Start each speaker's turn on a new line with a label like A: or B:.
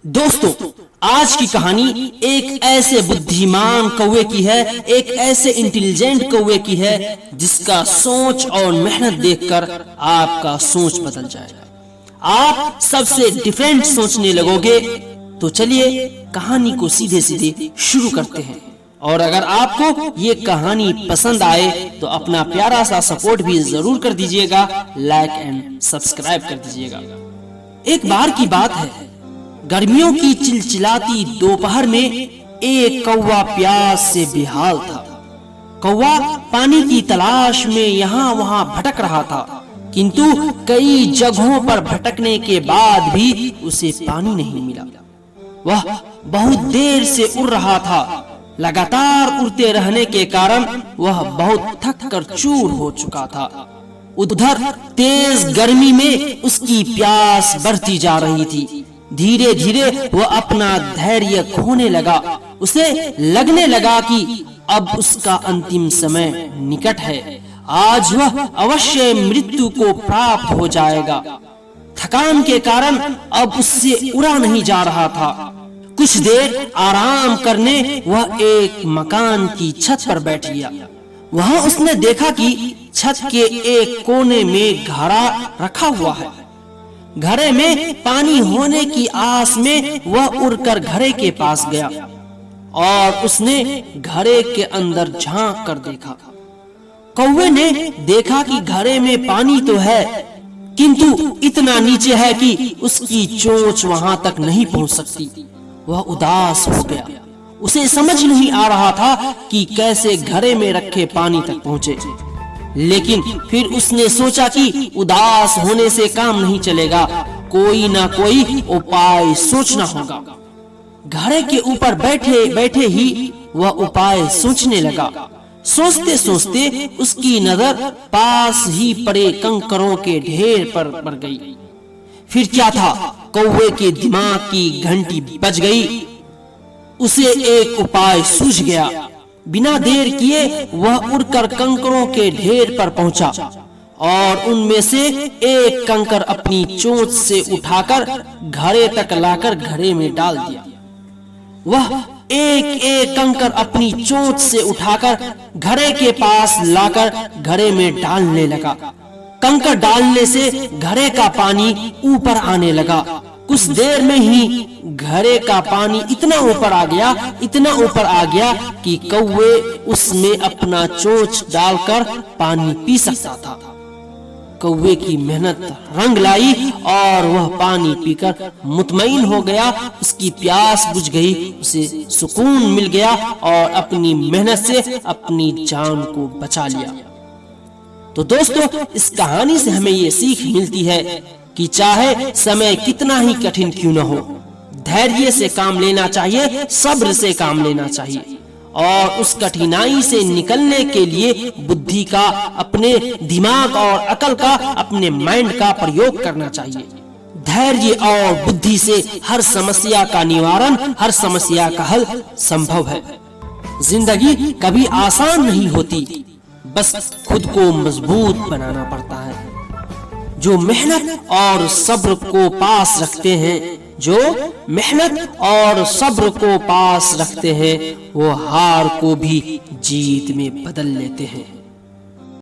A: दोस्तों, आज की कहानी एक ऐसे बुद्धिमान कौवे की है, एक ऐसे इंटेलिजेंट कौवे की है जिसका सोच और मेहनत देखकर आपका सोच बदल जाएगा। आप सबसे डिफरेंट सोचने लगोगे। तो चलिए कहानी को सीधे सीधे शुरू करते हैं। और अगर आपको ये कहानी पसंद आए तो अपना प्यारा सा सपोर्ट भी जरूर कर दीजिएगा, लाइक एंड सब्सक्राइब कर दीजिएगा। एक बार की बात है, गर्मियों की चिलचिलाती दोपहर में एक कौवा प्यास से बेहाल था। कौवा पानी की तलाश में यहाँ वहाँ भटक रहा था, किंतु कई जगहों पर भटकने के बाद भी उसे पानी नहीं मिला। वह बहुत देर से उड़ रहा था। लगातार उड़ते रहने के कारण वह बहुत थक कर चूर हो चुका था। उधर तेज गर्मी में उसकी प्यास बढ़ती जा रही थी। धीरे धीरे वह अपना धैर्य खोने लगा। उसे लगने लगा कि अब उसका अंतिम समय निकट है। आज वह अवश्य मृत्यु को प्राप्त हो जाएगा। थकान के कारण अब उससे उड़ा नहीं जा रहा था। कुछ देर आराम करने वह एक मकान की छत पर बैठ गया। वहां उसने देखा कि छत के एक कोने में घड़ा रखा हुआ है। घड़े में पानी होने की आस में वह उड़कर घड़े के पास गया और उसने घड़े के अंदर झांक कर देखा। कौवे ने देखा कि घड़े में पानी तो है, किंतु इतना नीचे है कि उसकी चोंच वहां तक नहीं पहुंच सकती। वह उदास हो गया। उसे समझ नहीं आ रहा था कि कैसे घड़े में रखे पानी तक पहुंचे। लेकिन फिर उसने सोचा कि उदास होने से काम नहीं चलेगा, कोई ना कोई उपाय सोचना होगा। घड़े के ऊपर बैठे बैठे ही वह उपाय सोचने लगा। सोचते सोचते उसकी नजर पास ही पड़े कंकरों के ढेर पर पड़ गई। फिर क्या था, कौवे के दिमाग की घंटी बज गई। उसे एक उपाय सूझ गया। बिना देर किए वह उड़कर कंकरों के ढेर पर पहुंचा और उनमें से एक कंकर अपनी चोंच से उठाकर घड़े तक लाकर घड़े में डाल दिया। वह एक एक कंकर अपनी चोंच से उठाकर घड़े के पास लाकर घड़े में डालने लगा। कंकर डालने से घड़े का पानी ऊपर आने लगा। कुछ देर में ही घड़े का पानी इतना ऊपर आ गया कि कौवे उसमें अपना चोंच डालकर पानी पी सकता था। कौवे की मेहनत रंग लाई और वह पानी पीकर मुतमईन हो गया। उसकी प्यास बुझ गई, उसे सुकून मिल गया और अपनी मेहनत से अपनी जान को बचा लिया। तो दोस्तों, इस कहानी से हमें ये सीख मिलती है कि चाहे समय कितना ही कठिन क्यों न हो, धैर्य से काम लेना चाहिए, सब्र से काम लेना चाहिए और उस कठिनाई से निकलने के लिए बुद्धि का, अपने दिमाग और अकल का, अपने माइंड का प्रयोग करना चाहिए। धैर्य और बुद्धि से हर समस्या का निवारण, हर समस्या का हल संभव है। जिंदगी कभी आसान नहीं होती, बस खुद को मजबूत बनाना पड़ता है। जो मेहनत और सब्र को पास रखते हैं, जो मेहनत और सब्र को पास रखते हैं, वो हार को भी जीत में बदल लेते हैं।